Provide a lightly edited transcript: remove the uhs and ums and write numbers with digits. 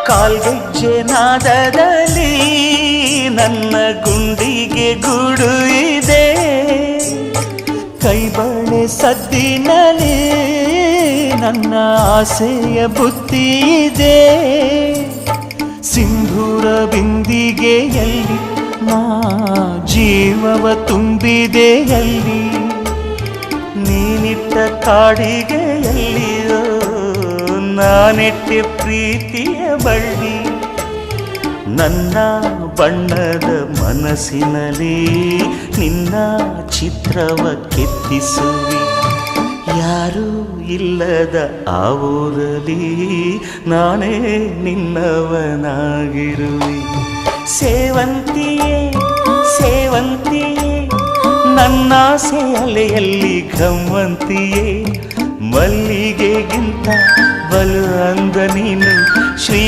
ಕಾಲ್ಗೆಜ್ಜೆ ನಾದದಲ್ಲಿ ನನ್ನ ಗುಂಡಿಗೆ ಗೂಡು ಇದೆ, ಕೈಬಳೆ ಸದ್ದಿನಲ್ಲಿ ನನ್ನ ಆಸೆಯ ಬುತ್ತಿ ಇದೆ. ಸಿಂಧೂರ ಬಿಂದಿಗೆಯಲ್ಲಿ ನಾ ಜೀವವ ತುಂಬಿದೆಯಲ್ಲಿ, ನೀನಿಟ್ಟ ಕಾಡಿಗೆಯಲ್ಲಿಯೋ ನಾನೆಟ್ಟೆ ಪ್ರೀತಿಯ ಬಳ್ಳಿ. ನನ್ನ ಬಣ್ಣದ ಮನಸ್ಸಿನಲ್ಲಿ ನಿನ್ನ ಚಿತ್ರವ ಕೆತ್ತಿಸುವಿ, ಯಾರೂ ಇಲ್ಲದ ಆ ಊರಲ್ಲಿ ನಾನೇ ನಿನ್ನವನಾಗಿರುವೆ. ಸೇವಂತಿಯೇ ಸೇವಂತಿಯೇ ನನ್ನಾಸೆ ಅಲೆಯಲ್ಲಿ ಘಮ್ಮಂತಿಯೇ, ಮಲ್ಲಿಗೆಗಿಂತ ಬಲು ಅಂದ ನೀನು ಶ್ರೀ